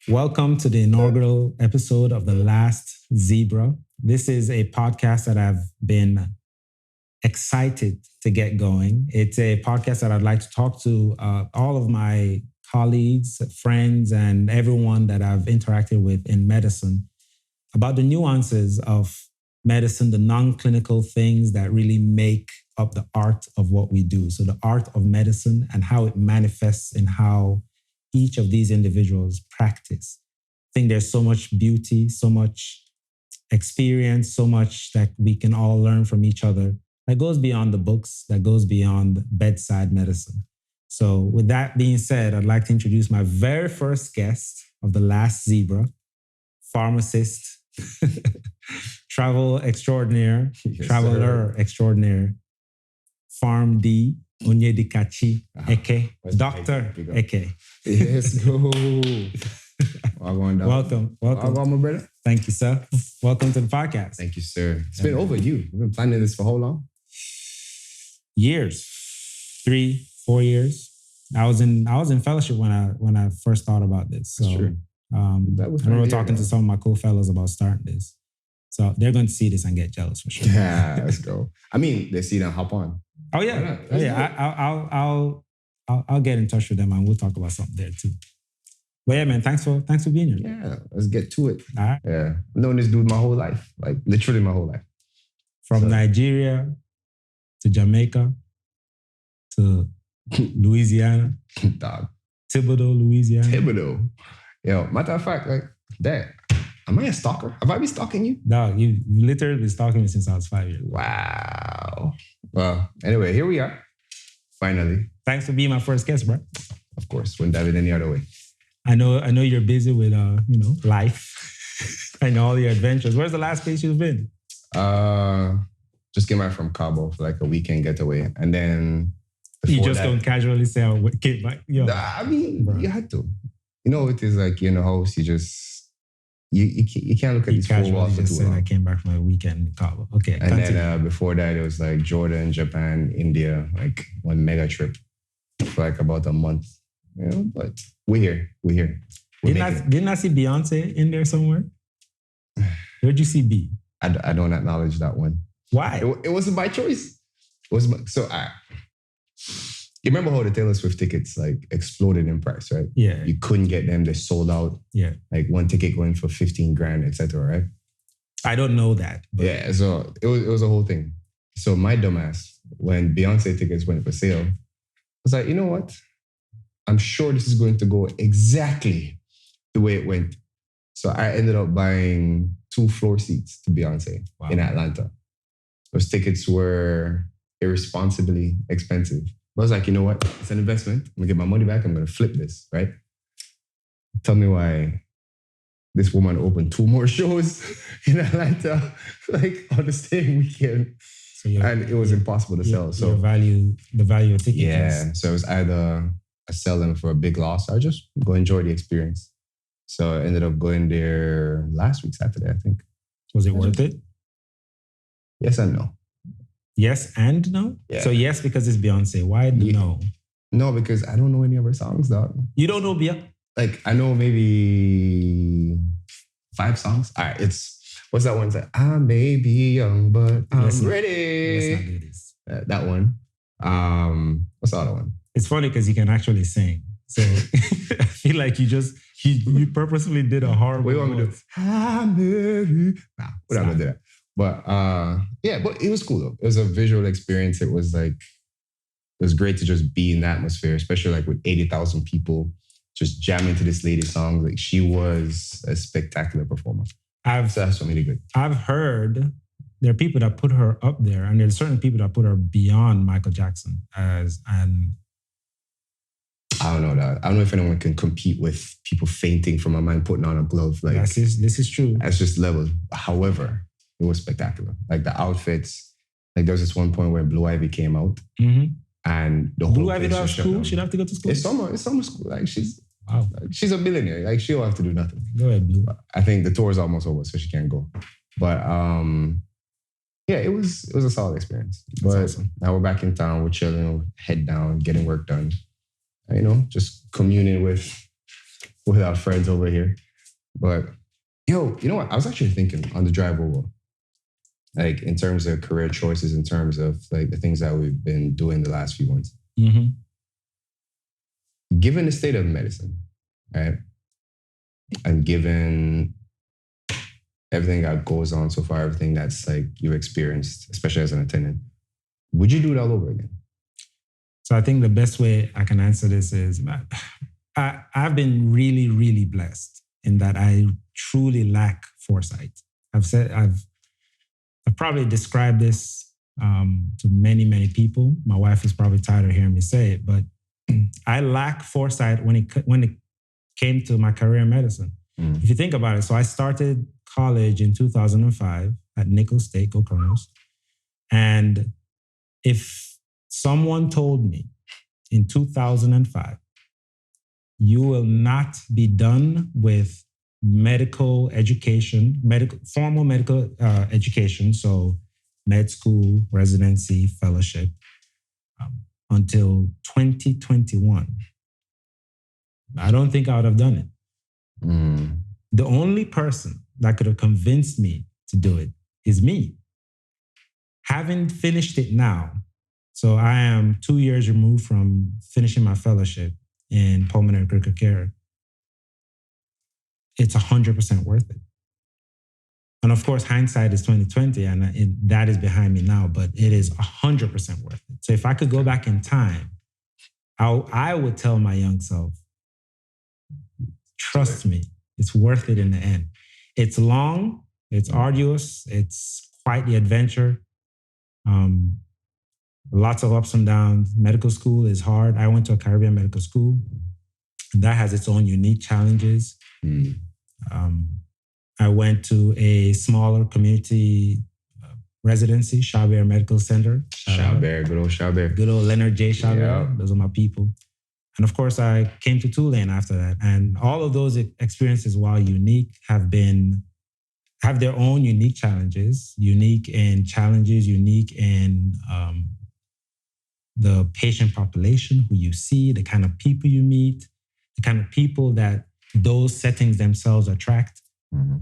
Welcome to the inaugural episode of The Last Zebra. This is a podcast that I've been excited to get going. It's a podcast that I'd like to talk to all of my colleagues, friends, and everyone that I've interacted with in medicine about the nuances of medicine, the non-clinical things that really make up the art of what we do. So the art of medicine and how it manifests in how each of these individuals practice. I think there's so much beauty, so much experience, so much that we can all learn from each other that goes beyond the books, that goes beyond bedside medicine. So with that being said, I'd like to introduce my very first guest of The Last Zebra, pharmacist, travel extraordinaire, traveler extraordinaire, Pharm D, Onyedi Kachi Eke, Dr. Eke. Yes, go. Welcome. Welcome, my brother. Thank you, sir. Welcome to the podcast. Thank you, sir. It's been overdue. We've been planning this for how long? Years, 3-4 years. I was in fellowship when I first thought about this. So That's true. I remember talking to some of my co-fellows about starting this. So they're going to see this and get jealous for sure. Yeah, let's go. I mean, they see it and hop on. Oh yeah, I'll get in touch with them and we'll talk about something there too. But yeah, man, thanks for being here. Yeah, let's get to it. All right. Yeah, I've known this dude my whole life, like literally my whole life. From Nigeria to Jamaica to Louisiana, Dog. Thibodeau, Louisiana. Thibodeau. Yo, matter of fact, like that. Am I a stalker? Have I been stalking you? Dog, you literally been stalking me since I was 5 years old. Wow. Well, anyway, here we are. Finally. Thanks for being my first guest, bro. Of course, wouldn't have it any other way. I know you're busy with life and all your adventures. Where's the last place you've been? Just came back from Cabo for like a weekend getaway, and then you just don't casually say I came back. Yo. I mean, bro, you had to. You know, it is like you're in the house. You just you can't look at these 4 walls for too long. I came back from a weekend in Cabo. Okay, and continue. Then before that, it was like Jordan, Japan, India, like one mega trip for like about a month. You know, but we're here. Didn't I see Beyonce in there somewhere? Where'd you see B? I don't acknowledge that one. Why? It wasn't by choice. You remember how the Taylor Swift tickets like exploded in price, right? Yeah. You couldn't get them. They sold out. Yeah. Like one ticket going for 15 grand, etc. Right? I don't know that. But yeah. So it was a whole thing. So my dumbass, when Beyonce tickets went for sale, I was like, you know what? I'm sure this is going to go exactly the way it went. So I ended up buying 2 floor seats to Beyonce in Atlanta. Those tickets were irresponsibly expensive. But I was like, you know what? It's an investment. I'm going to get my money back. I'm going to flip this, right? Tell me why this woman opened 2 more shows in Atlanta, like on the same weekend. So and it was impossible to sell. So the value of tickets. Yeah. So it was either I sell them for a big loss or I just go enjoy the experience. So I ended up going there last week, Saturday, I think. Was it worth it? Yes and no. Yes and no? Yeah. So yes, because it's Beyonce. Why no? No, because I don't know any of her songs, dog. You don't know Beyonce? Like, I know maybe 5 songs. All right, what's that one? It's like, I may be young, but I'm ready. Let's not do this. That one. What's the other one? It's funny because you can actually sing. So I feel like you purposely did a horrible What do you want me to do? I'm ready. Nah, we're not gonna do that. But yeah, but it was cool though. It was a visual experience. It was great to just be in the atmosphere, especially like with 80,000 people just jamming to this lady's songs. Like she was a spectacular performer. So that's really good. I've heard there are people that put her up there, and there's certain people that put her beyond Michael Jackson and I don't know that. I don't know if anyone can compete with people fainting from a man putting on a glove. Like this is true. That's just levels. However, it was spectacular. Like the outfits. Like there was this one point where Blue Ivy came out, and the whole Blue Ivy to school. She'd have to go to school. It's summer school. Like she's a millionaire. Like she'll have to do nothing. Go ahead, Blue. I think the tour is almost over, so she can't go. But yeah, it was a solid experience. But awesome. Now we're back in town. We're chilling, head down, getting work done. You know, just communing with with our friends over here. But yo, you know what? I was actually thinking on the drive over, like in terms of career choices, in terms of like the things that we've been doing the last few months. Mm-hmm. Given the state of medicine, right? And given everything that goes on so far, everything that's like you experienced, especially as an attendant, would you do it all over again? So I think the best way I can answer this is I've been really, really blessed in that I truly lack foresight. I've probably described this to many, many people. My wife is probably tired of hearing me say it, but I lack foresight when it came to my career in medicine. If you think about it, so I started college in 2005 at Nicholls State, go Colonels. And if someone told me in 2005, you will not be done with medical education, formal medical education, so med school, residency, fellowship, until 2021, I don't think I would have done it. The only person that could have convinced me to do it is me. Having finished it now, so I am 2 years removed from finishing my fellowship in pulmonary critical care, it's 100% worth it. And of course, hindsight is 2020, and that is behind me now, but it is 100% worth it. So if I could go back in time, I would tell my young self, trust me, it's worth it in the end. It's long, it's arduous, it's quite the adventure. Lots of ups and downs. Medical school is hard. I went to a Caribbean medical school. That has its own unique challenges. I went to a smaller community residency, Chabert Medical Center. Chabert, good old Chabert. Good old Leonard J. Chabert. Yeah. Those are my people. And of course, I came to Tulane after that. And all of those experiences, while unique, have their own unique challenges, unique in the patient population, who you see, the kind of people you meet, the kind of people that those settings themselves attract.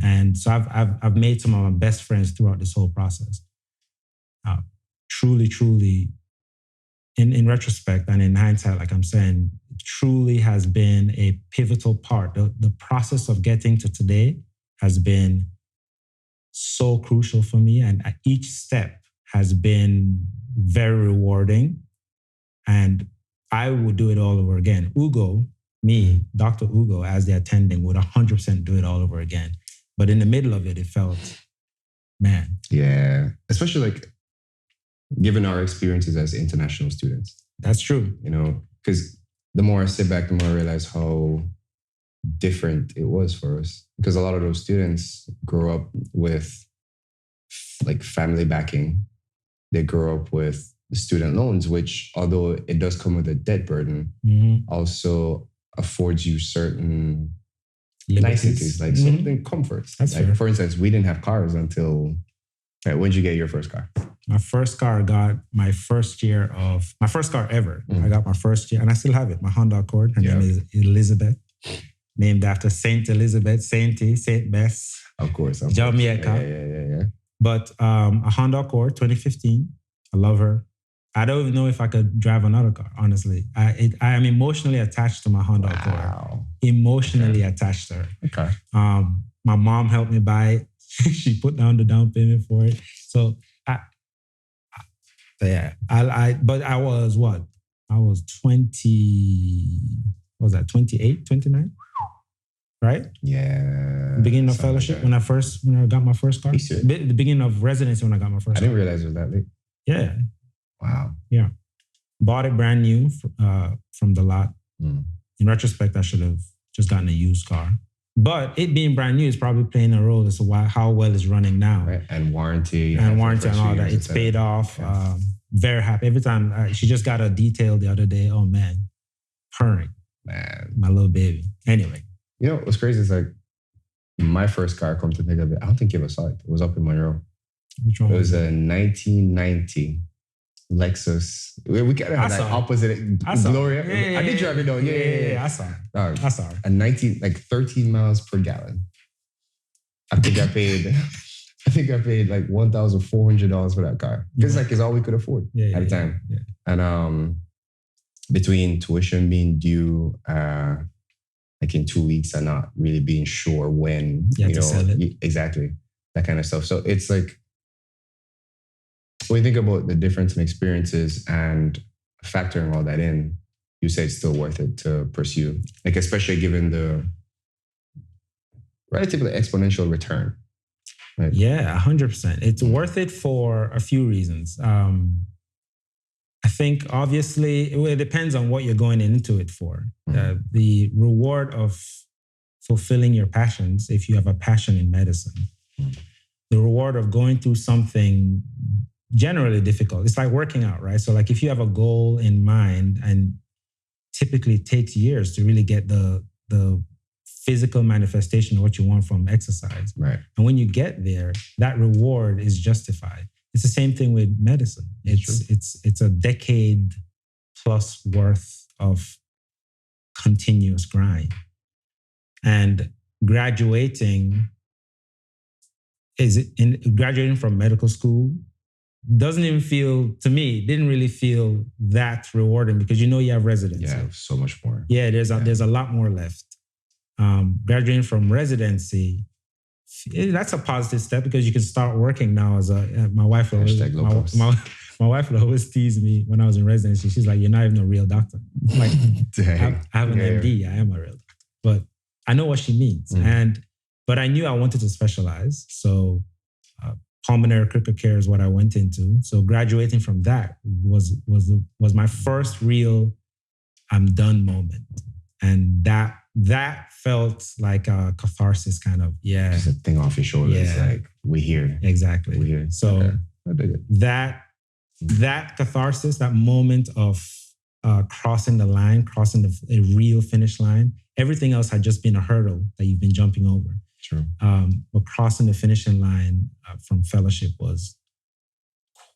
And so I've made some of my best friends throughout this whole process. Truly, in retrospect and in hindsight, like I'm saying, truly has been a pivotal part. The process of getting to today has been so crucial for me. And each step has been very rewarding. And I would do it all over again. Ugo, me, Dr. Ugo, as the attending, would 100% do it all over again. But in the middle of it, it felt, man. Yeah. Especially like given our experiences as international students. That's true. You know, because the more I sit back, the more I realize how different it was for us. Because a lot of those students grow up with like family backing. They grow up with student loans, which although it does come with a debt burden, also affords you certain niceties, like something comforts. That's like fair. For instance, we didn't have cars until, right, when did you get your first car? My first car I got my first car ever. I got my first year, and I still have it, my Honda Accord. Her name is Elizabeth, named after Saint Elizabeth, Saint Bess. Of course. Jamaica. Yeah. But a Honda Accord, 2015. I love her. I don't even know if I could drive another car, honestly. I am emotionally attached to my Honda Accord. Emotionally attached to her. Okay. My mom helped me buy it. She put down the down payment for it. So but I was what? I was 20, what was that, 28, 29? Right? Yeah. Beginning of fellowship, when I got my first car. The beginning of residency when I got my first car. I didn't realize it was that late. Yeah. Wow. Yeah. Bought it brand new from the lot. In retrospect, I should have just gotten a used car. But it being brand new is probably playing a role as to how well it's running now. Right. And warranty. And all that. It's paid off. Yeah. Very happy. Every time, she just got a detail the other day. Oh, man. Purring. Man. My little baby. Anyway. You know, what's crazy is like my first car, come to think of it, I don't think you ever saw it. It was up in Monroe. Which one? It was a 1990 Lexus. We kind of had like opposite. Gloria. I did drive it though. Yeah. I saw it. I saw it. A 13 miles per gallon. I think I paid like $1,400 for that car. Because like it's all we could afford at the time. Yeah. And between tuition being due like in 2 weeks and not really being sure when, to sell it. Exactly. That kind of stuff. So it's like, when you think about the difference in experiences and factoring all that in, you say it's still worth it to pursue. Like, especially given the relatively exponential return. Right? Yeah, 100%. It's worth it for a few reasons. I think obviously it depends on what you're going into it for. The reward of fulfilling your passions, if you have a passion in medicine, the reward of going through something generally difficult. It's like working out, right? So like if you have a goal in mind, and typically it takes years to really get the physical manifestation of what you want from exercise. Right. And when you get there, that reward is justified. It's the same thing with medicine. It's a decade plus worth of continuous grind. And graduating from medical school doesn't even feel, to me, didn't really feel that rewarding because you have residency. Yeah, so much more. Yeah, there's a lot more left. Graduating from residency, that's a positive step because you can start working now as my wife will always tease me when I was in residency. She's like, "You're not even a real doctor." I'm like, I have an MD. I am a real doctor, but I know what she means. But I knew I wanted to specialize. So pulmonary critical care is what I went into. So graduating from that was my first real I'm done moment. And that felt like a catharsis kind of, just a thing off your shoulders. Like, we're here. Exactly. We're here. So okay. I dig it. That catharsis, that moment of crossing the line, crossing a real finish line, everything else had just been a hurdle that you've been jumping over. True. But crossing the finishing line from fellowship was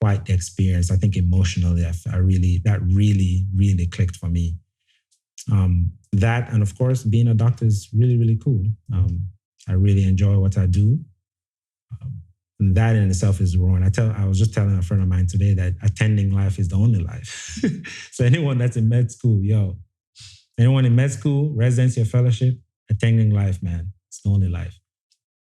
quite the experience. I think emotionally, that really clicked for me. That, and of course, being a doctor is really, really cool. I really enjoy what I do. And that in itself is wrong. I was just telling a friend of mine today that attending life is the only life. So anyone that's in med school, anyone in med school, residency or fellowship, attending life, man, it's the only life.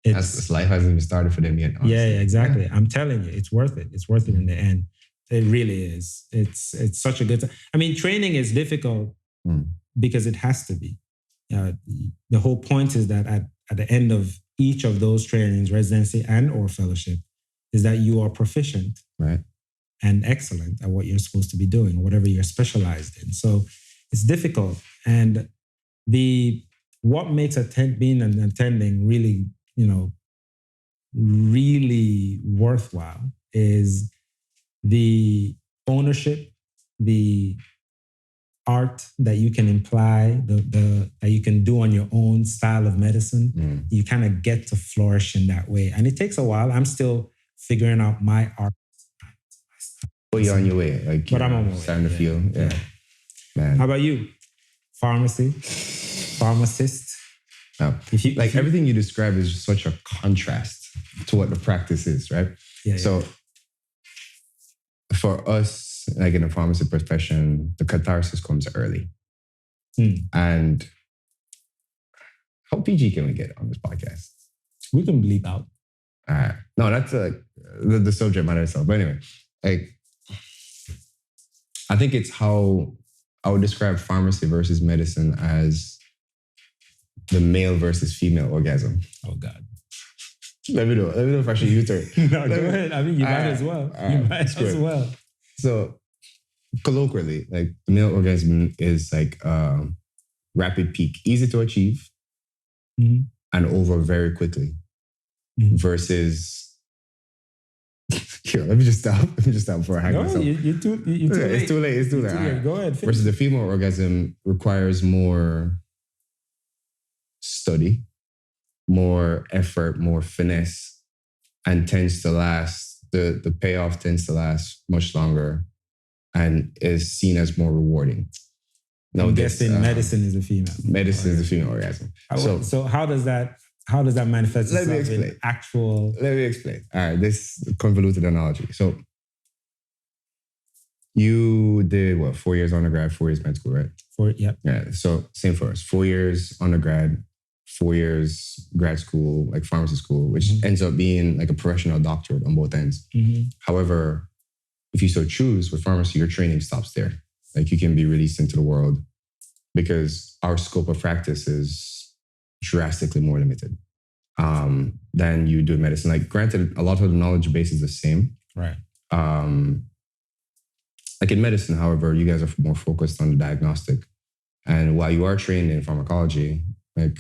Life hasn't even started for them yet. Honestly. Yeah, exactly. Yeah. I'm telling you, it's worth it. It's worth it in the end. It really is. It's such a good time. I mean, training is difficult because it has to be. The whole point is that at the end of each of those trainings, residency and or fellowship, is that you are proficient, right, and excellent at what you're supposed to be doing, whatever you're specialized in. So it's difficult. And what makes being an attending really, really worthwhile is the ownership, the art that you can imply, that you can do on your own style of medicine. You kind of get to flourish in that way. And it takes a while. I'm still figuring out my art. Well, you're on your way. But I'm on my way. Starting to feel. Yeah. Man. How about you? Pharmacist? No. Everything you describe is such a contrast to what the practice is, right? So for us, like in the pharmacy profession, the catharsis comes early. And how PG can we get on this podcast? We can bleep out. No, that's the subject matter itself. But anyway, I think it's how I would describe pharmacy versus medicine as the male versus female orgasm. Oh, God. Let me know if I should U-turn. No, go ahead. I mean, you might as well. You might as well. So, colloquially, like the male orgasm is like rapid peak, easy to achieve, and over very quickly. Versus, here, let me just stop before I hang myself. You're too late. It's too late. Go ahead. Finish. Versus the female orgasm requires more study, more effort, more finesse, and tends to last. The payoff tends to last much longer and is seen as more rewarding. I'm guessing medicine is a female. Medicine is a female orgasm. So how does that manifest itself in actual? Let me explain. All right, this convoluted analogy. So you did what? 4 years undergrad, 4 years med school, right? Yeah. So same for us. 4 years undergrad, 4 years grad school, like pharmacy school, which ends up being like a professional doctorate on both ends. However, if you so choose with pharmacy, your training stops there. Like you can be released into the world because our scope of practice is drastically more limited than you do in medicine. Like granted, a lot of the knowledge base is the same. Right. Like in medicine, however, you guys are more focused on the diagnostic. And while you are trained in pharmacology, like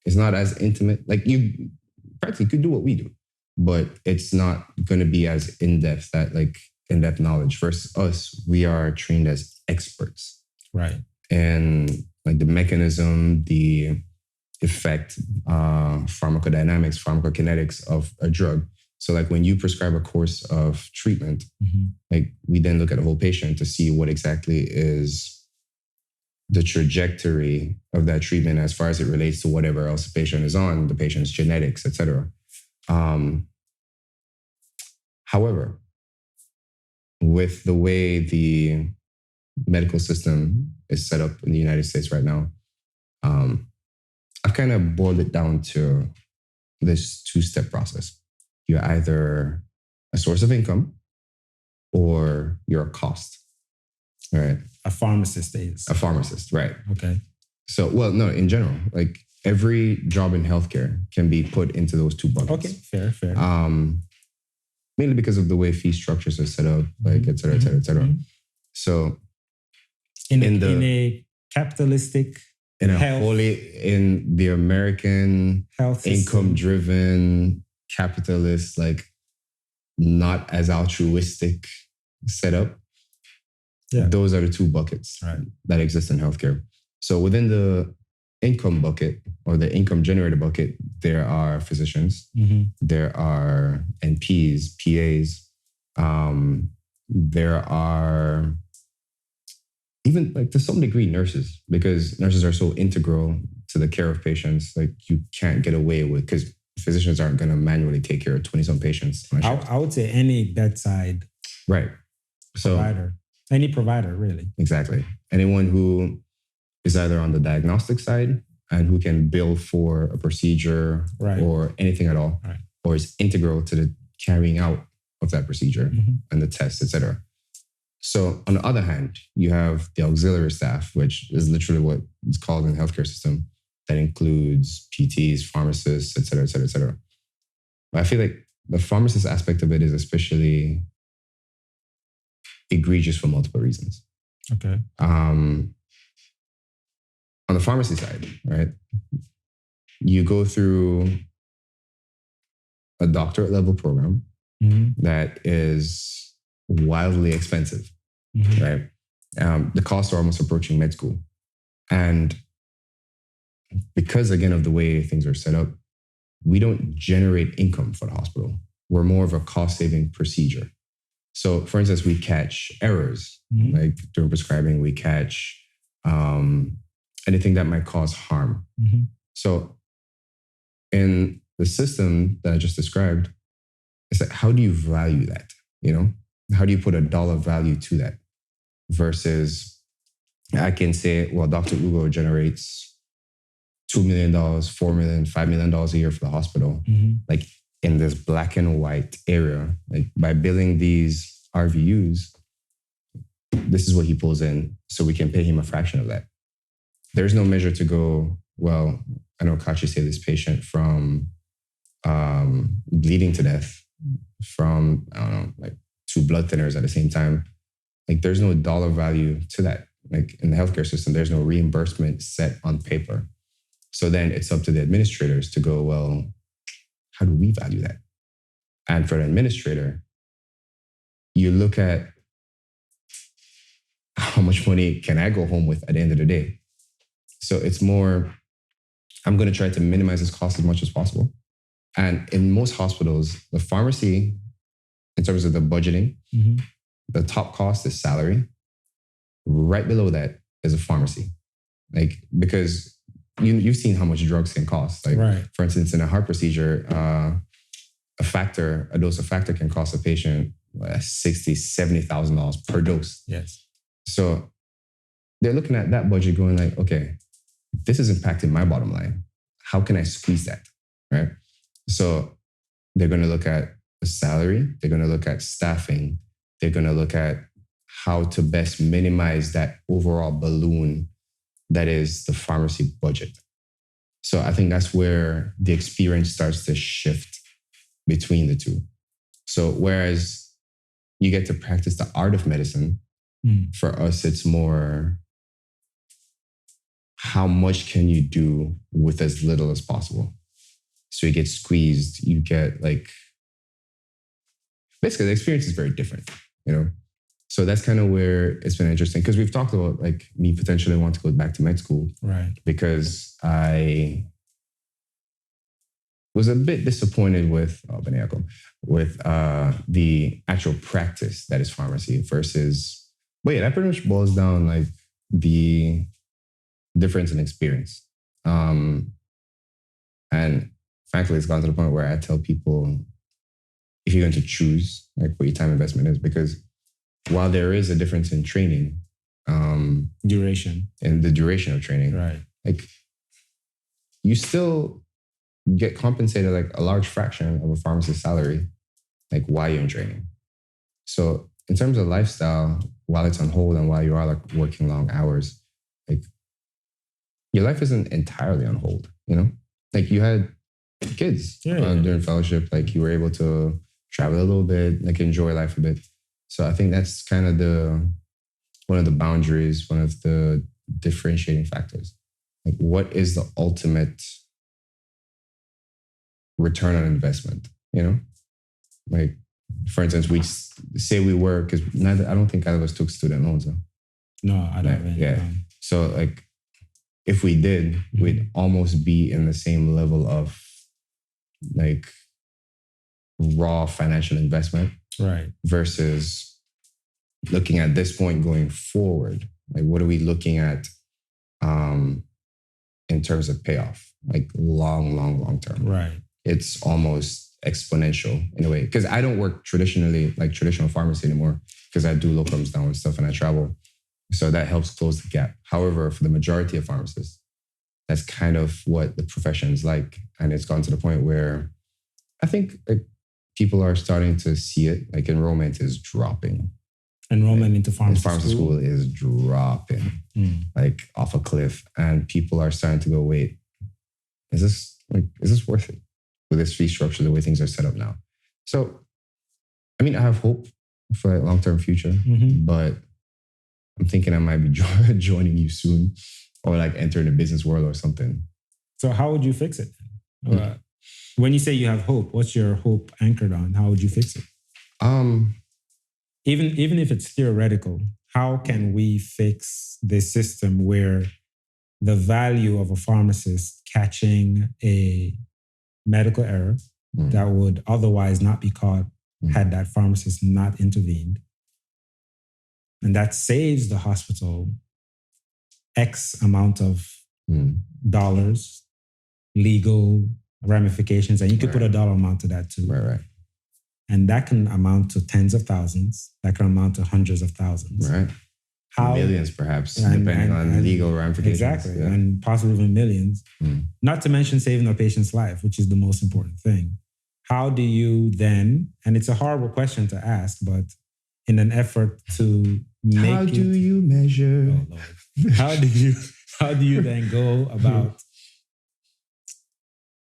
it's not as intimate. Like you practically could do what we do, but it's not going to be as in-depth, in-depth knowledge. Versus us, we are trained as experts. Right. And like the mechanism, the effect, pharmacodynamics, pharmacokinetics of a drug. So like when you prescribe a course of treatment, like we then look at the whole patient to see what exactly is the trajectory of that treatment as far as it relates to whatever else the patient is on, the patient's genetics, etc. However, with the way the medical system is set up in the United States right now, I've kind of boiled it down to this two-step process. You're either a source of income or you're a cost, right? A pharmacist is. A pharmacist, right. Okay. So, well, no, in general, like every job in healthcare can be put into those two buckets. Okay, fair. Mainly because of the way fee structures are set up, like et cetera, et cetera, et cetera. So in a capitalistic in the American health income-driven capitalist, like not as altruistic setup, those are the two buckets that exist in healthcare. So within the income bucket or the income generator bucket, there are physicians, there are NPs, PAs, there are even like to some degree nurses, because nurses are so integral to the care of patients. Like you can't get away with, because physicians aren't going to manually take care of 20-some patients. I would say any bedside provider. Any provider, really. Exactly. Anyone who is either on the diagnostic side and who can bill for a procedure or anything at all, or is integral to the carrying out of that procedure and the tests, etc. So on the other hand, you have the auxiliary staff, which is literally what it's called in the healthcare system. That includes PTs, pharmacists, et cetera, et cetera, et cetera. But I feel like the pharmacist aspect of it is especially egregious for multiple reasons. Okay. On the pharmacy side, right? You go through a doctorate level program that is wildly expensive, right? The costs are almost approaching med school. And because, again, of the way things are set up, we don't generate income for the hospital. We're more of a cost-saving procedure. So, for instance, we catch errors, like during prescribing, we catch anything that might cause harm. So, in the system that I just described, it's like, how do you value that? You know, how do you put a dollar value to that? Versus, I can say, well, Dr. Ugo generates $2 million, $4 million, $5 million a year for the hospital. Like in this black and white area, like by billing these RVUs, this is what he pulls in, so we can pay him a fraction of that. There's no measure to go, well, I know Kachi saved this patient from bleeding to death from, I don't know, like 2 blood thinners at the same time. Like there's no dollar value to that. Like in the healthcare system, there's no reimbursement set on paper. So then it's up to the administrators to go, well, how do we value that? And for an administrator, you look at how much money can I go home with at the end of the day? So it's more, I'm going to try to minimize this cost as much as possible. And in most hospitals, the pharmacy, in terms of the budgeting, the top cost is salary. Right below that is a pharmacy. Like, because you've seen how much drugs can cost. Like, right. For instance, in a heart procedure, a dose of factor can cost a patient $60,000, $70,000 per dose. Yes. So they're looking at that budget going like, okay, this is impacting my bottom line. How can I squeeze that, right? So they're going to look at the salary. They're going to look at staffing. They're going to look at how to best minimize that overall balloon that is the pharmacy budget. So I think that's where the experience starts to shift between the two. So whereas you get to practice the art of medicine, for us, it's more how much can you do with as little as possible. So you get squeezed, you get like, basically the experience is very different, you know? So that's kind of where it's been interesting, because we've talked about like me potentially want to go back to med school. Right. Because I was a bit disappointed with the actual practice that is pharmacy versus, but yeah, that pretty much boils down like the difference in experience. And frankly, it's gone to the point where I tell people, if you're going to choose like what your time investment is, because while there is a difference in training, duration, and the duration of training, right? Like you still get compensated like a large fraction of a pharmacist's salary, like while you're in training. So in terms of lifestyle, while it's on hold and while you are like working long hours, like your life isn't entirely on hold, you know? Like you had kids during fellowship, like you were able to travel a little bit, like enjoy life a bit. So I think that's kind of one of the boundaries, one of the differentiating factors. Like what is the ultimate return on investment, you know? Like, for instance, we say we were, because I don't think either of us took student loans. Though. No, I don't. Yeah. So like, if we did, we'd almost be in the same level of like raw financial investment. Right. Versus looking at this point going forward. Like, what are we looking at in terms of payoff? Like long term. Right. It's almost exponential in a way. Because I don't work traditional pharmacy anymore, because I do locums now and stuff and I travel. So that helps close the gap. However, for the majority of pharmacists, that's kind of what the profession is like. And it's gone to the point where I think like, people are starting to see it. Like enrollment is dropping. Enrollment into pharmacy school is dropping, like off a cliff. And people are starting to go, wait, is this worth it? With this fee structure, the way things are set up now. So, I mean, I have hope for a long-term future, but I'm thinking I might be joining you soon, or like entering the business world or something. So how would you fix it? When you say you have hope, what's your hope anchored on? How would you fix it? Even if it's theoretical, how can we fix this system where the value of a pharmacist catching a medical error that would otherwise not be caught had that pharmacist not intervened, and that saves the hospital X amount of dollars, legal ramifications, and you could put a dollar amount to that too. Right. And that can amount to tens of thousands. That can amount to hundreds of thousands. Right. Millions, perhaps, depending on legal ramifications. Exactly. Yeah. And possibly even millions. Not to mention saving a patient's life, which is the most important thing. How do you then, and it's a horrible question to ask, but in an effort to make How do you measure? Oh, Lord. How do you then go about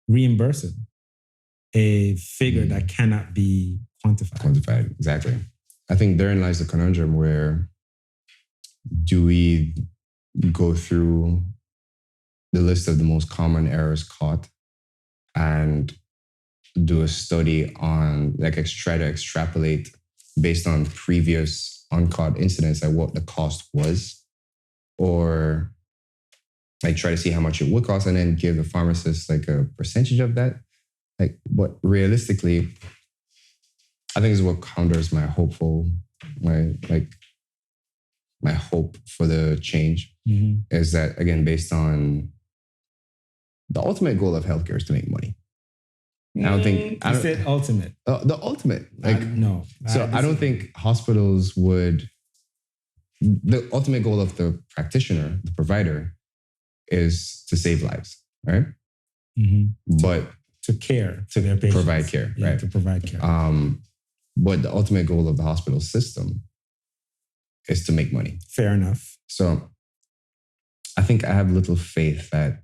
reimbursing a figure that cannot be quantified? Exactly. I think therein lies the conundrum where do we go through the list of the most common errors caught and do a study on, like, try to extrapolate based on previous uncaught incidents at what the cost was, or like try to see how much it would cost and then give the pharmacist like a percentage of that. Like, but realistically, I think this is what counters my hopeful my hope for the change is that, again, based on the ultimate goal of healthcare is to make money. I don't think... You said ultimate. The ultimate. No. So I don't think hospitals would... The ultimate goal of the practitioner, the provider, is to save lives, right? But to care to their patients. Provide care, right? To provide care. But the ultimate goal of the hospital system is to make money. Fair enough. So I think I have little faith that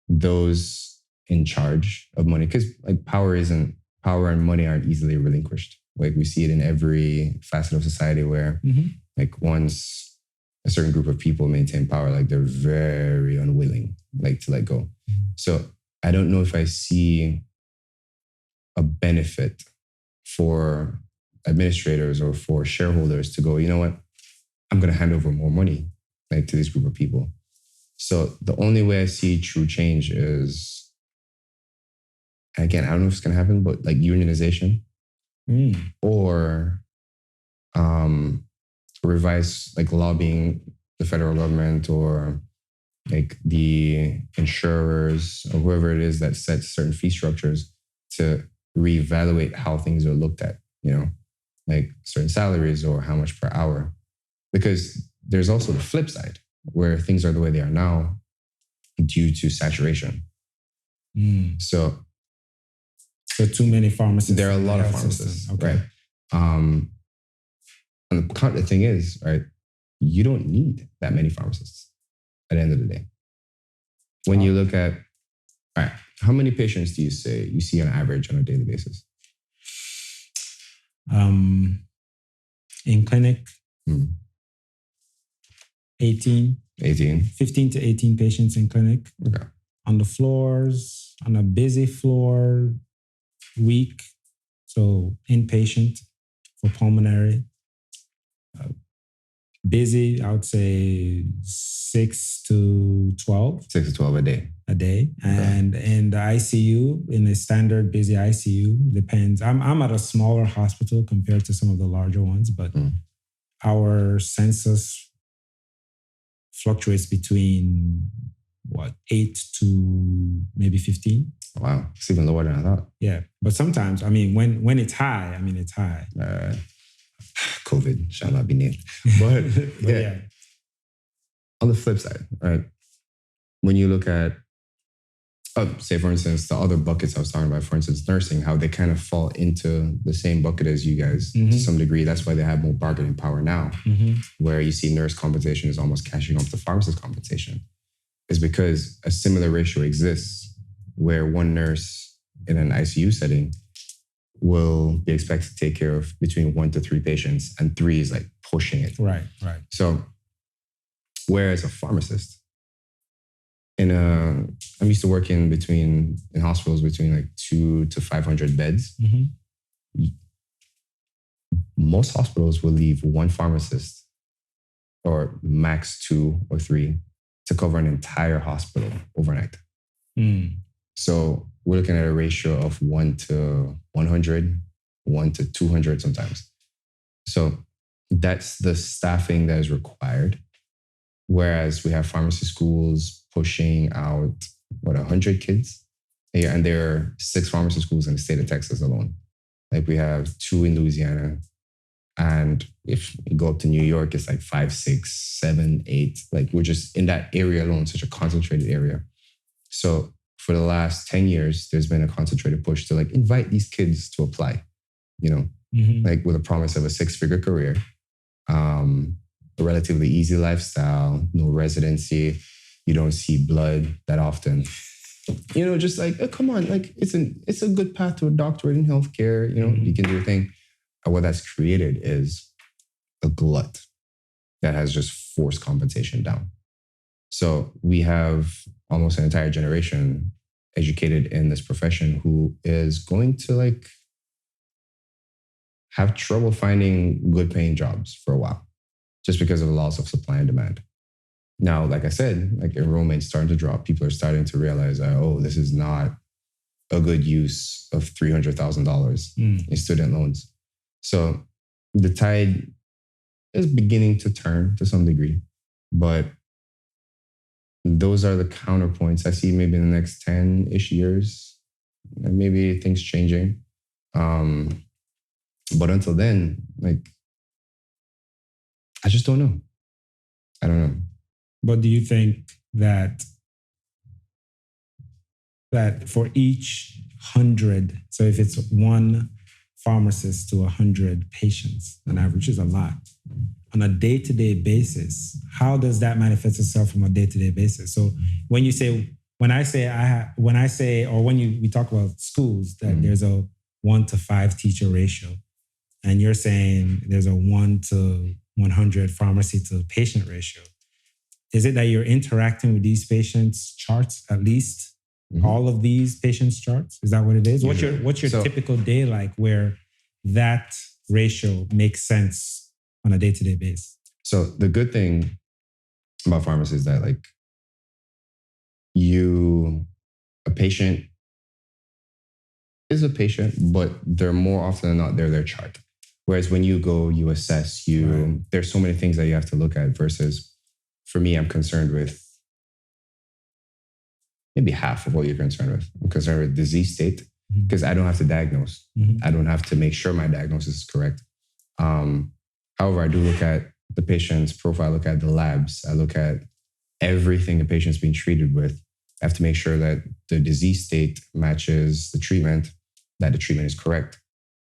those in charge of money, because like power and money aren't easily relinquished. Like we see it in every facet of society where like once a certain group of people maintain power, like they're very unwilling like to let go. So I don't know if I see a benefit for administrators or for shareholders to go, you know what, I'm going to hand over more money like to this group of people. So the only way I see true change is, again, I don't know if it's going to happen, but like unionization or revise like lobbying the federal government or like the insurers or whoever it is that sets certain fee structures to reevaluate how things are looked at, you know, like certain salaries or how much per hour. Because there's also the flip side where things are the way they are now due to saturation. So too many pharmacists. There are a lot of pharmacists, right? And the thing is, right, you don't need that many pharmacists at the end of the day. When you look at, all right, how many patients do you say you see on average on a daily basis? In clinic, 15 to 18 patients in clinic. Okay. On the floors, on a busy floor week, so inpatient for pulmonary. Busy, I would say 6 to 12. 6 to 12 a day. Okay. And in the ICU, in a standard busy ICU, depends. I'm at a smaller hospital compared to some of the larger ones, but our census fluctuates between 8 to maybe 15. Wow, it's even lower than I thought. Yeah, but sometimes, I mean, when it's high, it's high. COVID shall not be named. But yeah. On the flip side, right? When you look at, say for instance, the other buckets I was talking about, for instance, nursing, how they kind of fall into the same bucket as you guys to some degree. That's why they have more bargaining power now, where you see nurse compensation is almost catching up to pharmacist compensation. Is because a similar ratio exists where one nurse in an ICU setting will be expected to take care of between 1 to 3 patients, and 3 is like pushing it. Right. So, whereas a pharmacist, I'm used to working in hospitals between like 200 to 500 beds. Most hospitals will leave one pharmacist or max 2 or 3 to cover an entire hospital overnight. So we're looking at a ratio of 1 to 100, 1 to 200 sometimes. So that's the staffing that is required. Whereas we have pharmacy schools pushing out, 100 kids? Yeah, and there are 6 pharmacy schools in the state of Texas alone. Like we have 2 in Louisiana. And if you go up to New York, it's like 5, 6, 7, 8. Like we're just in that area alone, such a concentrated area. So for the last 10 years, there's been a concentrated push to like invite these kids to apply, you know, like with a promise of a 6-figure career, a relatively easy lifestyle, no residency. You don't see blood that often. You know, just like, oh, come on, like it's a good path to a doctorate in healthcare. You know, you can do your thing. And what that's created is a glut that has just forced compensation down. So we have almost an entire generation educated in this profession who is going to like have trouble finding good paying jobs for a while, just because of the loss of supply and demand. Now, like I said, like enrollment's starting to drop. People are starting to realize, this is not a good use of $300,000 in student loans. So the tide is beginning to turn to some degree, but those are the counterpoints I see maybe in the next 10-ish years, and maybe things changing. But until then, like, I just don't know. I don't know. But do you think that for each 100, so if it's one pharmacist to 100 patients, on average is a lot, on a day-to-day basis, how does that manifest itself from a day-to-day basis? So when you say, when we talk about schools, that there's a 1 to 5 teacher ratio, and you're saying there's a 1 to 100 pharmacy to patient ratio. Is it that you're interacting with these patients' charts, at least all of these patients' charts? Is that what it is? What's your typical day like where that ratio makes sense on a day-to-day basis? So the good thing about pharmacy is that, like, a patient is a patient, but they're more often than not, they're their chart. Whereas when you go, you assess, there's so many things that you have to look at versus, for me, I'm concerned with maybe half of what you're concerned with. I'm concerned with disease state because I don't have to diagnose. I don't have to make sure my diagnosis is correct. However, I do look at the patient's profile, I look at the labs, I look at everything the patient's being treated with. I have to make sure that the disease state matches the treatment, that the treatment is correct.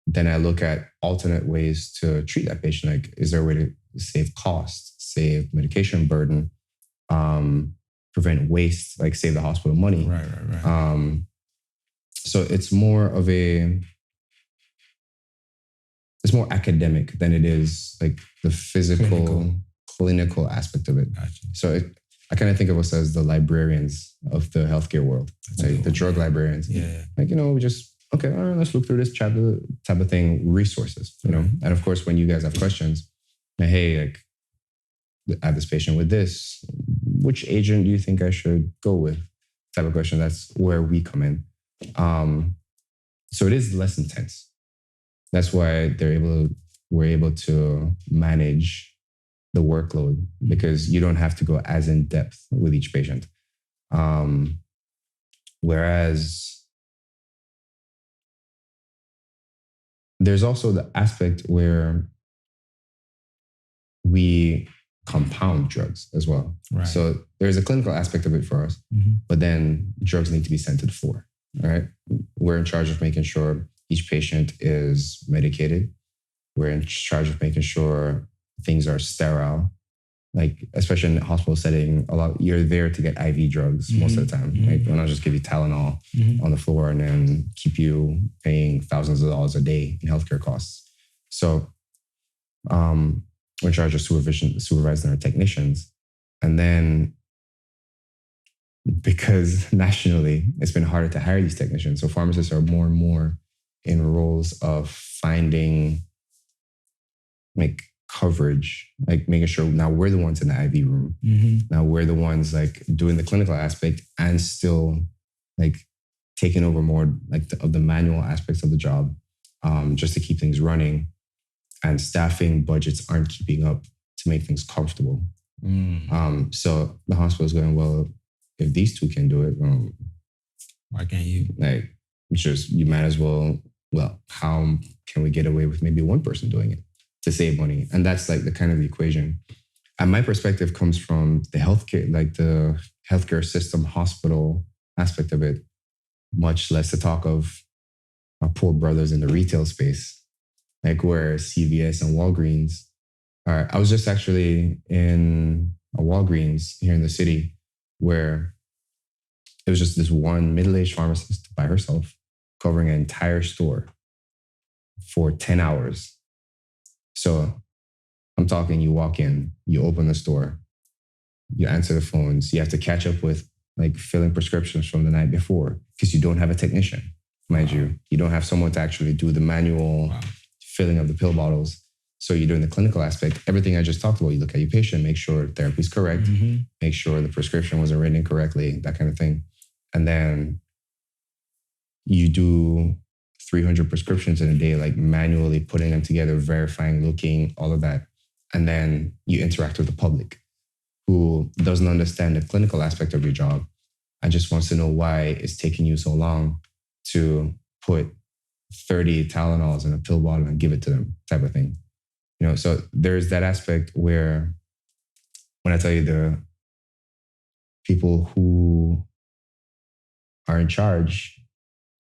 Then I look at alternate ways to treat that patient. Like, is there a way to save costs, save medication burden, prevent waste, like save the hospital money? Right. So it's more academic than it is like the physical, clinical aspect of it. Gotcha. So I kind of think of us as the librarians of the healthcare world, like the drug librarians. Yeah. Like, we just, okay, all right, let's look through this type of thing, resources, And of course, when you guys have questions, hey, like, I have this patient with this, which agent do you think I should go with? Type of question. That's where we come in. So it is less intense. That's why we're able to manage the workload, because you don't have to go as in depth with each patient. Whereas there's also the aspect where we compound drugs as well. Right. So there's a clinical aspect of it for us, but then drugs need to be sent to the floor, right? We're in charge of making sure each patient is medicated. We're in charge of making sure things are sterile. Like, especially in the hospital setting, you're there to get IV drugs most of the time. Right? We'll not just give you Tylenol on the floor and then keep you paying thousands of dollars a day in healthcare costs. So we're in charge of supervising our technicians. And then, because nationally, it's been harder to hire these technicians. So pharmacists are more and more in roles of finding, like, coverage, like making sure now we're the ones in the IV room. Now we're the ones, like, doing the clinical aspect and still, like, taking over more, like, of the manual aspects of the job, just to keep things running. And staffing budgets aren't keeping up to make things comfortable. So the hospital's going, well, if these two can do it, why can't you? Like, you might as well, how can we get away with maybe one person doing it to save money? And that's, like, the kind of the equation. And my perspective comes from the healthcare, like the healthcare system, hospital aspect of it, much less to talk of our poor brothers in the retail space, like where CVS and Walgreens are. I was just actually in a Walgreens here in the city where it was just this one middle-aged pharmacist by herself covering an entire store for 10 hours. So I'm talking, you walk in, you open the store, you answer the phones, you have to catch up with, like, filling prescriptions from the night before because you don't have a technician, mind you. You don't have someone to actually do the manual filling of the pill bottles. So you're doing the clinical aspect. Everything I just talked about, you look at your patient, make sure therapy is correct, make sure the prescription wasn't written incorrectly, that kind of thing. And then you do 300 prescriptions in a day, like manually putting them together, verifying, looking, all of that. And then you interact with the public who doesn't understand the clinical aspect of your job and just wants to know why it's taking you so long to put 30 Tylenols in a pill bottle and give it to them, type of thing. You know, so there's that aspect where when I tell you the people who are in charge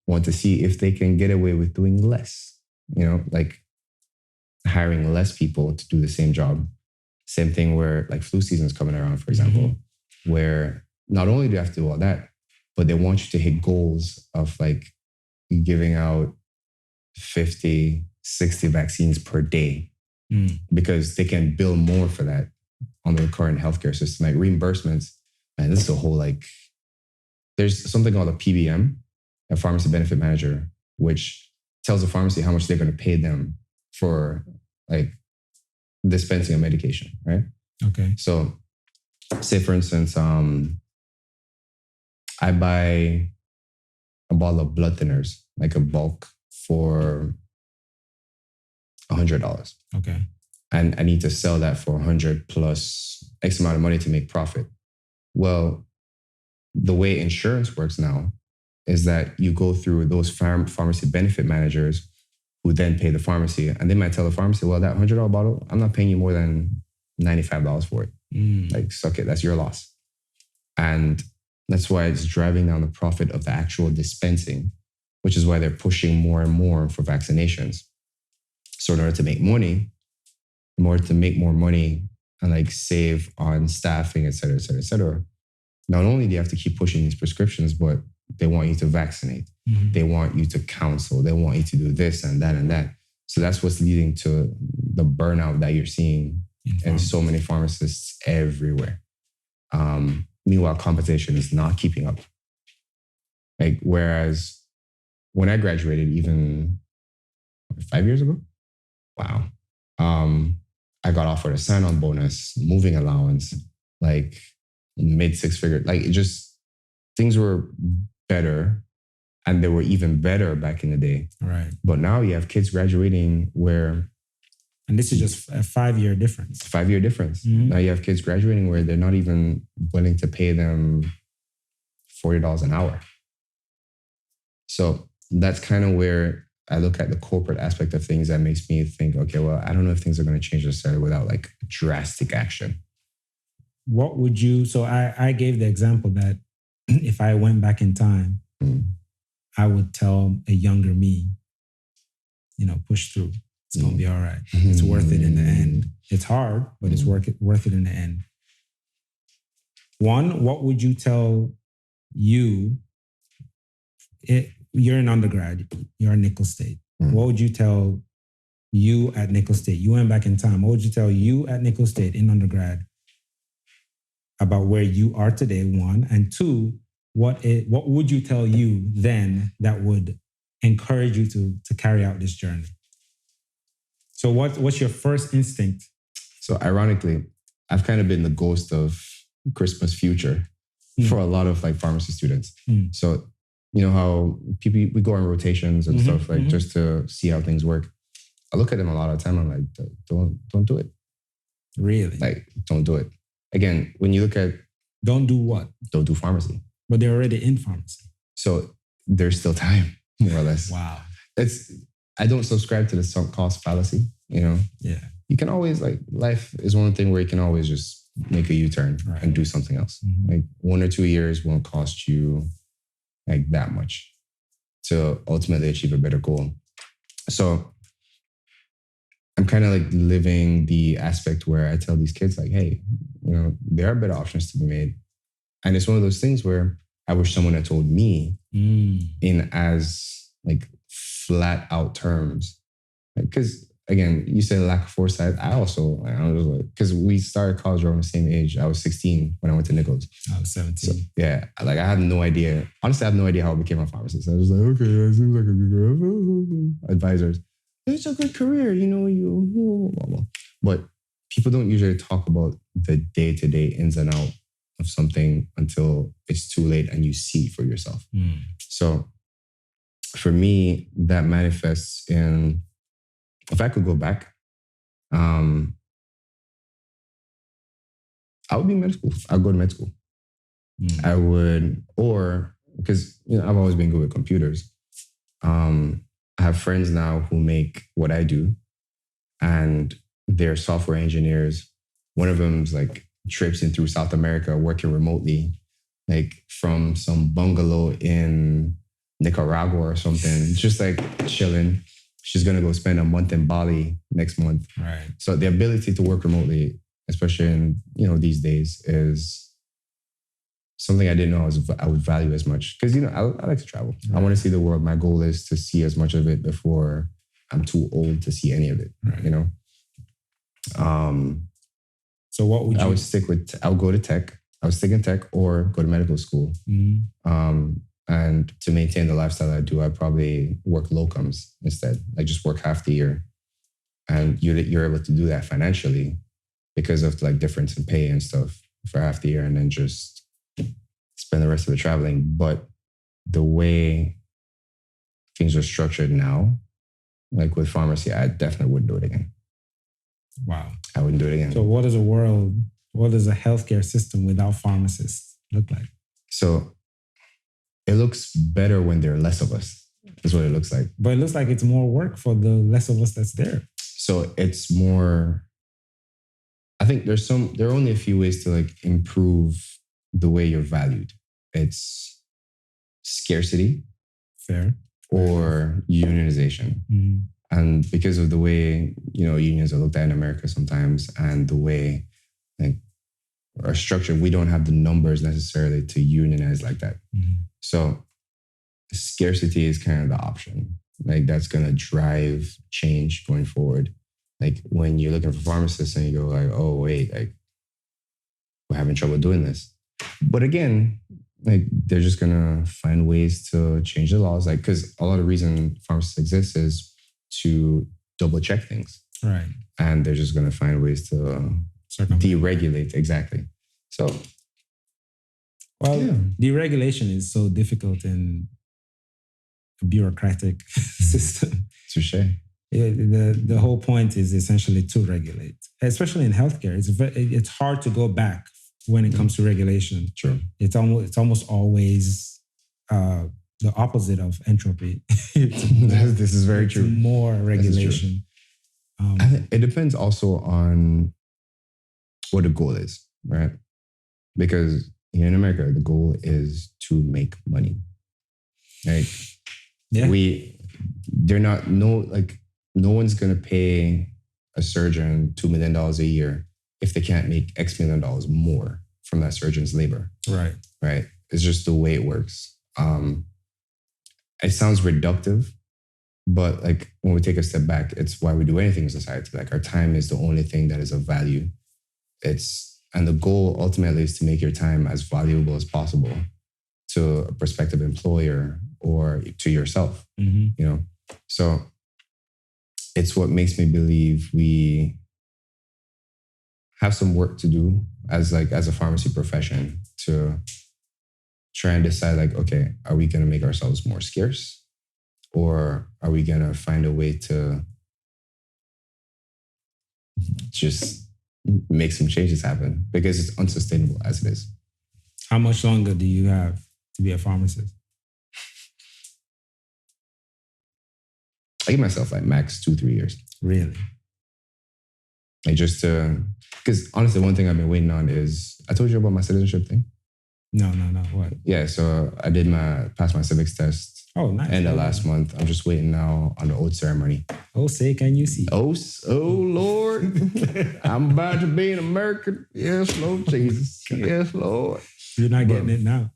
want to see if they can get away with doing less, you know, like hiring less people to do the same job. Same thing where like flu season's coming around, for example, where not only do you have to do all that, but they want you to hit goals of like giving out 50, 60 vaccines per day because they can bill more for that on the current healthcare system, like reimbursements. And this is a whole like, there's something called a PBM, a pharmacy benefit manager, which tells the pharmacy how much they're going to pay them for like dispensing a medication, right? Okay. So say for instance, I buy a bottle of blood thinners, like a bulk for $100. Okay. And I need to sell that for 100 plus X amount of money to make profit. Well, the way insurance works now is that you go through those pharmacy benefit managers who then pay the pharmacy. And they might tell the pharmacy, well, that $100 bottle, I'm not paying you more than $95 for it. Like, suck it, that's your loss. And that's why it's driving down the profit of the actual dispensing, which is why they're pushing more and more for vaccinations. So in order to make money, in order to make more money and like save on staffing, et cetera, et cetera, et cetera, not only do you have to keep pushing these prescriptions, but they want you to vaccinate. They want you to counsel. They want you to do this and that and that. So that's what's leading to the burnout that you're seeing in so many pharmacists everywhere. Meanwhile, competition is not keeping up. Like, whereas when I graduated, even 5 years ago, wow, I got offered a sign-on bonus, moving allowance, like mid six figure. Like, it just, things were better, and they were even better back in the day. Right. But now you have kids graduating where... And this is just a 5-year difference. 5-year difference. Now you have kids graduating where they're not even willing to pay them $40 an hour. So that's kind of where I look at the corporate aspect of things that makes me think, okay, well, I don't know if things are going to change necessarily without like drastic action. What would you... So I gave the example that if I went back in time, I would tell a younger me, you know, push through. It's going to be all right. It's worth it in the end. It's hard, but it's worth it in the end. One, what would you tell you? You're an undergrad. You're at Nicholls State. What would you tell you at Nicholls State? You went back in time. What would you tell you at Nicholls State in undergrad about where you are today, one? And two, what would you tell you then that would encourage you to carry out this journey? So what's your first instinct? So ironically, I've kind of been the ghost of Christmas future for a lot of like pharmacy students. So, you know how we go on rotations and stuff, like just to see how things work. I look at them a lot of the time. I'm like, don't do it. Really? Like, don't do it. Again, when you look at... Don't do what? Don't do pharmacy. But they're already in pharmacy. So there's still time, more or less. Wow. I don't subscribe to the sunk cost fallacy, you know? Yeah. You can always, like, life is one thing where you can always just make a U-turn and do something else. Like 1 or 2 years won't cost you like that much to ultimately achieve a better goal. So I'm kind of like living the aspect where I tell these kids like, hey, you know, there are better options to be made. And it's one of those things where I wish someone had told me in as like flat out terms. Because again, you said lack of foresight. I was like, because we started college around the same age. I was 16 when I went to Nicholls. I was 17. So, yeah, like I had no idea. Honestly, I have no idea how I became a pharmacist. I was like, okay, that seems like a good career. Advisors, it's a good career, you know, but people don't usually talk about the day-to-day ins and out of something until it's too late and you see for yourself. So for me, that manifests in, if I could go back, I would be in med school. I'd go to med school. I would, or because I've always been good with computers. I have friends now who make what I do, and they're software engineers. One of them's like traipsing through South America, working remotely, like from some bungalow in Nicaragua or something, just like chilling. She's gonna go spend a month in Bali next month. Right. So the ability to work remotely, especially in these days, is something I didn't know I would value as much. Because I like to travel. Right. I want to see the world. My goal is to see as much of it before I'm too old to see any of it. Right. So what would you? I would stick with. I would go to tech. I would stick in tech or go to medical school. And to maintain the lifestyle I do, I'd probably work locums instead. Like just work half the year, and you're able to do that financially because of like difference in pay and stuff for half the year, and then just spend the rest of it traveling. But the way things are structured now, like with pharmacy, I definitely wouldn't do it again. Wow. I wouldn't do it again. So what does a healthcare system without pharmacists look like? So it looks better when there are less of us. That's what it looks like. But it looks like it's more work for the less of us that's there. So it's more, I think there are only a few ways to like improve the way you're valued. It's scarcity. Fair. Or unionization. Mm-hmm. And because of the way, unions are looked at in America sometimes, and the way like our structure, we don't have the numbers necessarily to unionize like that. Mm-hmm. So scarcity is kind of the option. Like that's going to drive change going forward. Like when you're looking for pharmacists and you go like, oh, wait, like we're having trouble doing this. But again, like they're just going to find ways to change the laws. Like, because a lot of the reason pharmacists exist is to double check things. Right. And they're just going to find ways to deregulate. Exactly. So, deregulation is so difficult in a bureaucratic system. Touche. The whole point is essentially to regulate, especially in healthcare. It's hard to go back when it comes to regulation. True. It's almost always the opposite of entropy. This is very true. More regulation. I think it depends also on what the goal is, right? Because here in America, the goal is to make money. Like, no one's gonna pay a surgeon $2 million a year if they can't make X million dollars more from that surgeon's labor. Right. Right. It's just the way it works. It sounds reductive, but like when we take a step back, it's why we do anything in society. Like our time is the only thing that is of value. And the goal ultimately is to make your time as valuable as possible to a prospective employer or to yourself. Mm-hmm. So it's what makes me believe we have some work to do as a pharmacy profession to try and decide like, okay, are we going to make ourselves more scarce, or are we going to find a way to just make some changes happen, because it's unsustainable as it is. How much longer do you have to be a pharmacist? I give myself like max 2-3 years. Really? Like just to, because honestly, one thing I've been waiting on is, I told you about my citizenship thing. No. What? Yeah, so I passed my civics test. Oh, nice. End of last month. I'm just waiting now on the oath ceremony. Oh, say, can you see? Oh Lord. I'm about to be an American. Yes, Lord Jesus. Yes, Lord. You're not getting it now.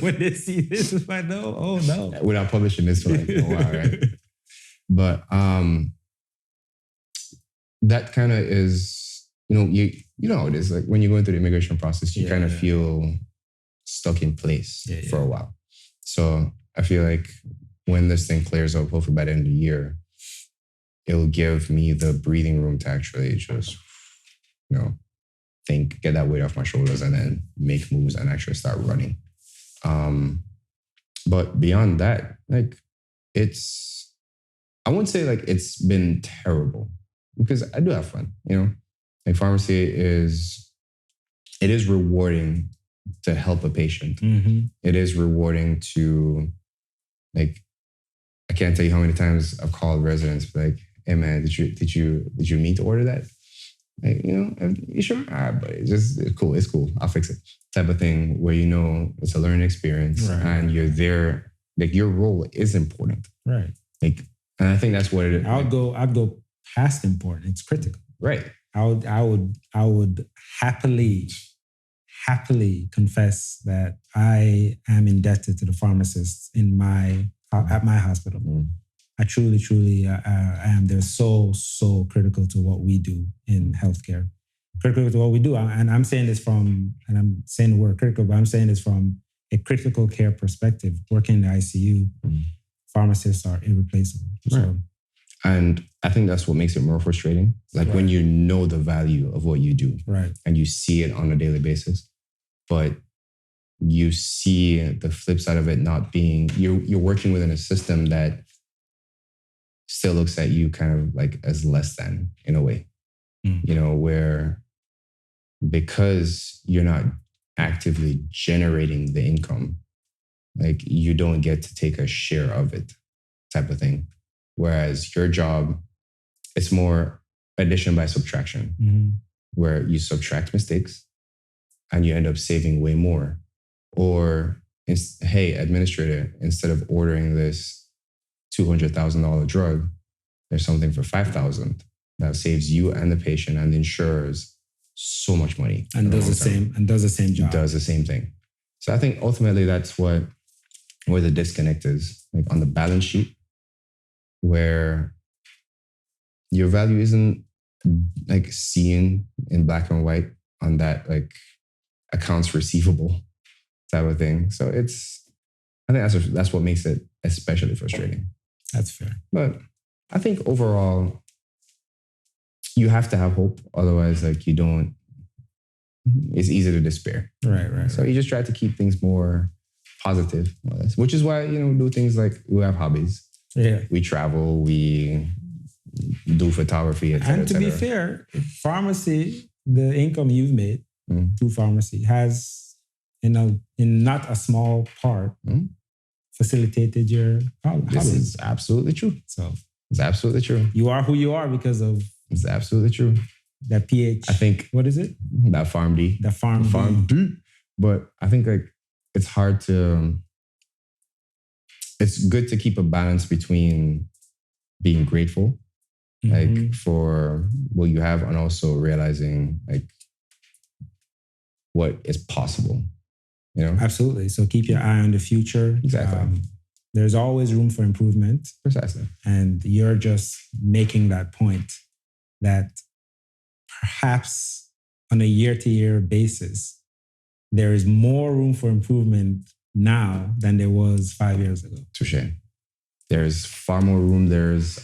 When they see this, it's like, no, oh no. Without publishing this for like a while, right? But that kind of is, you know how it is. Like when you go into the immigration process, you kind of feel stuck in place for a while. So I feel like when this thing clears up, hopefully by the end of the year, it'll give me the breathing room to actually just, think, get that weight off my shoulders, and then make moves and actually start running. But beyond that, like I won't say like it's been terrible because I do have fun, Like pharmacy it is rewarding to help a patient. Mm-hmm. It is rewarding to, like, I can't tell you how many times I've called residents like, "Hey man, did you mean to order that?" Like, you sure? But it's cool. It's cool. I'll fix it. Type of thing where it's a learning experience, right, and you're there. Like your role is important, right? Like, and I think that's what it is. I'd go past important. It's critical, right? I would happily confess that I am indebted to the pharmacists at my hospital. Mm. I truly am. They're so critical to what we do in healthcare. Critical to what we do, and I'm saying this and I'm saying the word critical, but I'm saying this from a critical care perspective. Working in the ICU, pharmacists are irreplaceable. Right. So, and I think that's what makes it more frustrating. Like when you know the value of what you do, right, and you see it on a daily basis, but you see the flip side of it not being you're working within a system that still looks at you kind of like as less than in a way, where because you're not actively generating the income, like you don't get to take a share of it type of thing. Whereas your job, it's more addition by subtraction, where you subtract mistakes and you end up saving way more. Or, hey, administrator, instead of ordering this $200,000 drug, there's something for $5,000 that saves you and the patient and the insurers so much money. And does the same job. Does the same thing. So I think ultimately that's where the disconnect is, like on the balance sheet, where your value isn't like seen in black and white on that like accounts receivable type of thing. So I think that's what makes it especially frustrating. That's fair. But I think overall, you have to have hope. Otherwise, like it's easy to despair. Right. So you just try to keep things more positive, which is why, we do things like we have hobbies. Yeah. We travel, we do photography, et cetera, and to be fair, pharmacy, the income you've made through pharmacy has, in not a small part, facilitated your hobbies. This is absolutely true. So it's absolutely true. You are who you are because of. It's absolutely true. That PH. I think. What is it? That PharmD. The PharmD. But I think like it's hard to. It's good to keep a balance between being grateful, like for what you have, and also realizing like what is possible. Absolutely. So keep your eye on the future. Exactly. There's always room for improvement. Precisely. And you're just making that point that perhaps on a year-to-year basis, there is more room for improvement now than there was 5 years ago. Touche. There's far more room. There's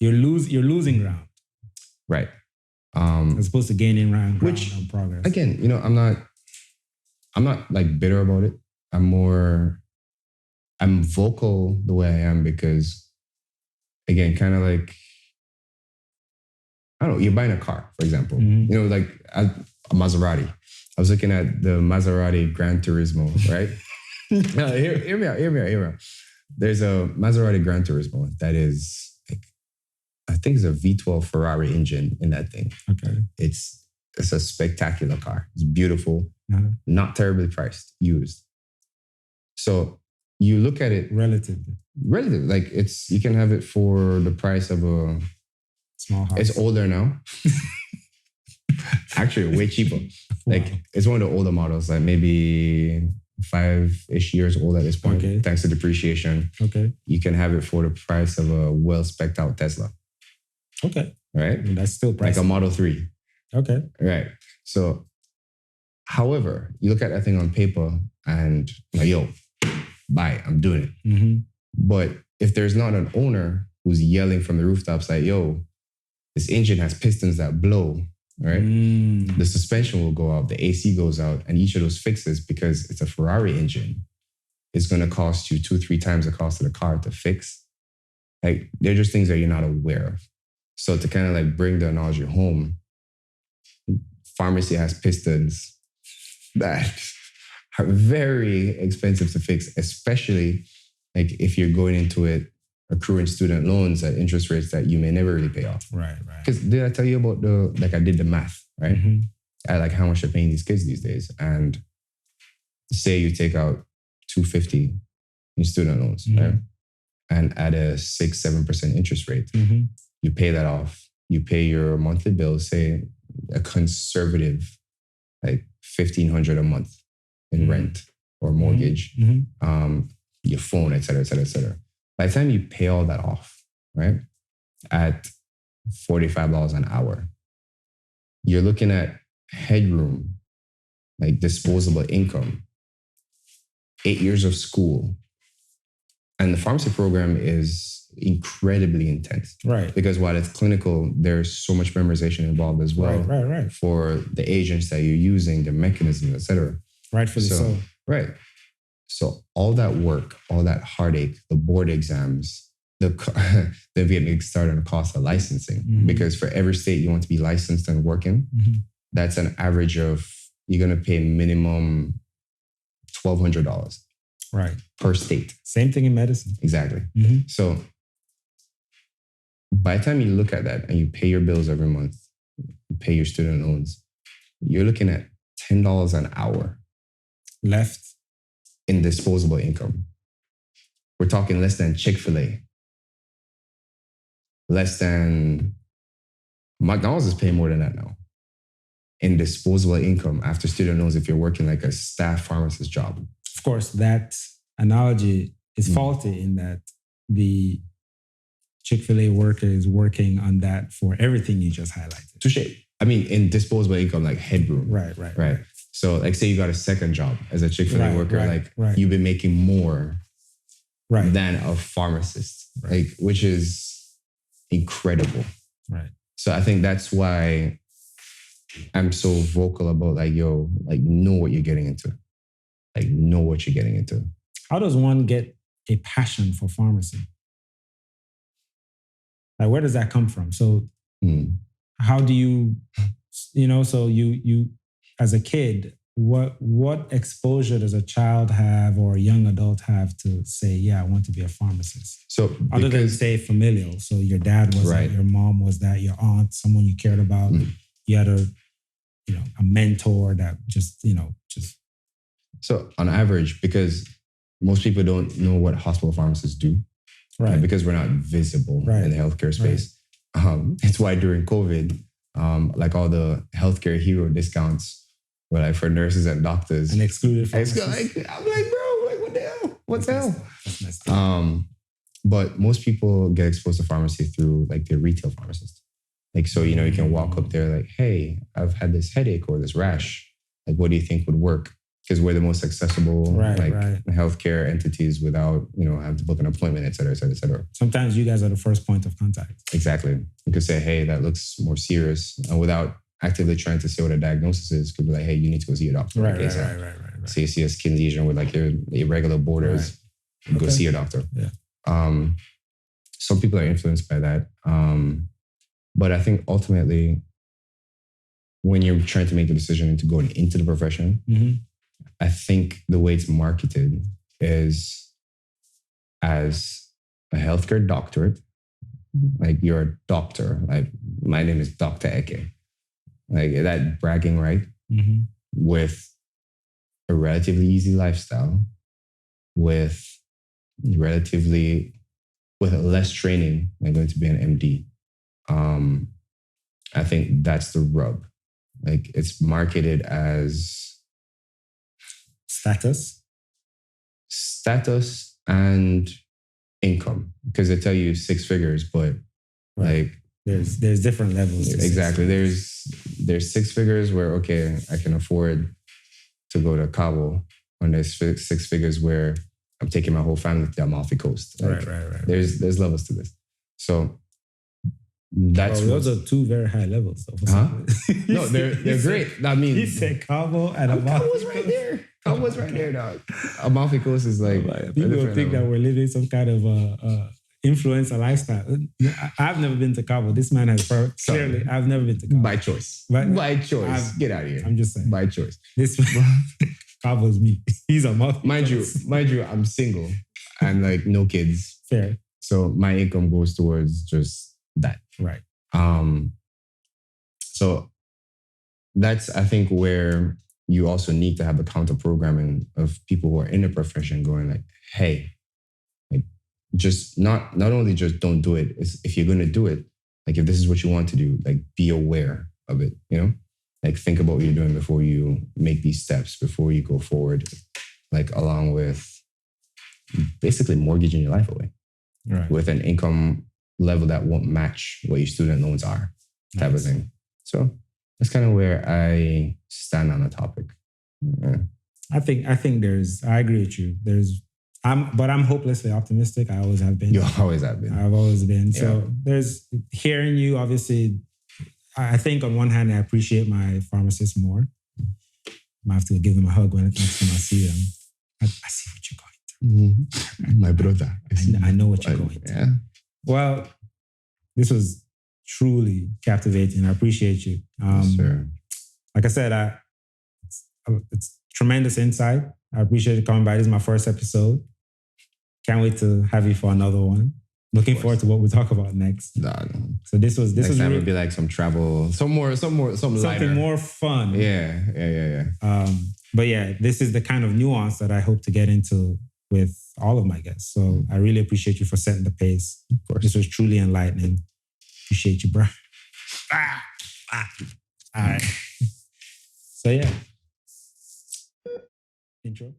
you're losing ground. Right. As opposed to gaining ground which, on progress. Again, I'm not like bitter about it. I'm vocal the way I am because, again, kind of like, I don't know, you're buying a car, for example. Like a Maserati. I was looking at the Maserati Gran Turismo, right? No, hear me out. There's a Maserati Gran Turismo that is, like, I think it's a V12 Ferrari engine in that thing. Okay. It's a spectacular car. It's beautiful, not terribly priced, used. So you look at it relatively, like you can have it for the price of a small house. It's older now. Actually, way cheaper. Like it's one of the older models, like maybe 5-ish years old at this point, thanks to depreciation. Okay. You can have it for the price of a well-spec'd out Tesla. Okay. Right? I mean, that's still pricey. Like a Model 3. Okay. Right. So, however, you look at that thing on paper and like, yo, bye, I'm doing it. But if there's not an owner who's yelling from the rooftops like, yo, this engine has pistons that blow, right? The suspension will go out, the AC goes out, and each of those fixes, because it's a Ferrari engine, is going to cost you 2-3 times the cost of the car to fix. Like, they're just things that you're not aware of. So to kind of like bring the analogy home, pharmacy has pistons that are very expensive to fix, especially like if you're going into it accruing student loans at interest rates that you may never really pay off. Right. Because did I tell you about I did the math, right? Mm-hmm. At like how much they're paying these kids these days. And say you take out $250 in student loans, right? And at a 6-7% interest rate, you pay that off. You pay your monthly bills, say a conservative, like $1,500 a month in rent or mortgage, your phone, et cetera, et cetera, et cetera. By the time you pay all that off, right, at $45 an hour, you're looking at headroom, like disposable income, 8 years of school. And the pharmacy program is incredibly intense. Right. Because while it's clinical, there's so much memorization involved as well. Right. For the agents that you're using, the mechanisms, et cetera. Rightfully so. Right. So all that work, all that heartache, the board exams, then getting started on the cost of licensing. Because for every state you want to be licensed and working, that's an average of, you're going to pay minimum $1,200. Right. Per state. Same thing in medicine. Exactly. So by the time you look at that and you pay your bills every month, you pay your student loans, you're looking at $10 an hour left in disposable income. We're talking less than Chick-fil-A. Less than McDonald's is paying more than that now. In disposable income after student loans, if you're working like a staff pharmacist job. Of course, that analogy is faulty in that the Chick-fil-A worker is working on that for everything you just highlighted. Touché. I mean, in disposable income, like headroom. Right. So like say you got a second job as a Chick-fil-A worker, you've been making more than a pharmacist, like, which is incredible. Right. So I think that's why I'm so vocal about like, yo, like know what you're getting into. Like know what you're getting into. How does one get a passion for pharmacy? Like where does that come from? So how do you so you as a kid, what exposure does a child have or a young adult have to say, yeah, I want to be a pharmacist? So other than say familial. So your dad was that, your mom was that, your aunt, someone you cared about, you had a mentor that just. So on average, because most people don't know what hospital pharmacists do, right? Because we're not visible in the healthcare space. It's why during COVID, like all the healthcare hero discounts were like for nurses and doctors. And excluded pharmacists. I'm like, bro, like what the hell? What the hell? But most people get exposed to pharmacy through like the retail pharmacist. Like, so, you can walk up there like, hey, I've had this headache or this rash. Like, what do you think would work? Because we're the most accessible healthcare entities without, having to book an appointment, et cetera, et cetera, et cetera. Sometimes you guys are the first point of contact. Exactly. You could say, hey, that looks more serious. And without actively trying to say what a diagnosis is, could be like, hey, you need to go see your doctor. Right. So you see a skin lesion with like your irregular borders, go see your doctor. Yeah. Some people are influenced by that. But I think ultimately, when you're trying to make the decision into going into the profession, I think the way it's marketed is as a healthcare doctorate. Like you're a doctor. Like my name is Dr. Eke. Like that bragging right with a relatively easy lifestyle, with less training than going to be an MD. I think that's the rub. Like it's marketed as status and income, because they tell you 6 figures, but like there's different levels. Exactly. There's 6 figures where, okay, I can afford to go to Cabo, and there's 6 figures where I'm taking my whole family to the Amalfi Coast. Like, right. There's levels to this. So that's those are 2 very high levels. No, they're great. I mean, he said Cabo and Amalfi. Cabo's right there. Cowboys right there, dog. Amalfi Coast is like people think that we're living some kind of influencer lifestyle. I've never been to Cabo. This man has clearly. I've never been to Cabo by choice. By choice. Get out of here. I'm just saying by choice. This Cabo's me. He's a mother. Mind you, I'm single and like no kids. Fair. So my income goes towards just that. Right. So that's, I think, where you also need to have a counter programming of people who are in the profession going like, hey, like just not only just don't do it, it's if you're going to do it, like if this is what you want to do, like be aware of it, you know? Like think about what you're doing before you make these steps, before you go forward, like along with basically mortgaging your life away. Right. With an income level that won't match what your student loans are, type of thing. So that's kind of where I stand on the topic. Yeah. I think I agree with you. But I'm hopelessly optimistic. I always have been. You always have been. I've always been. Yeah. So there's hearing you, obviously, I think on one hand, I appreciate my pharmacists more. I have to give them a hug when next time I see them. I see what you're going through. Mm-hmm. My brother. I know what you're going through. Yeah. Well, this was truly captivating. I appreciate you. Yes, sir. Like I said, it's tremendous insight. I appreciate you coming by. This is my first episode. Can't wait to have you for another one. Looking forward to what we talk about next. No. So this was next time really, it'll be like some travel, something lighter. more fun. Yeah. But yeah, this is the kind of nuance that I hope to get into with all of my guests. So I really appreciate you for setting the pace. Of course. This was truly enlightening. Appreciate you, bro. All right. So yeah. Intro.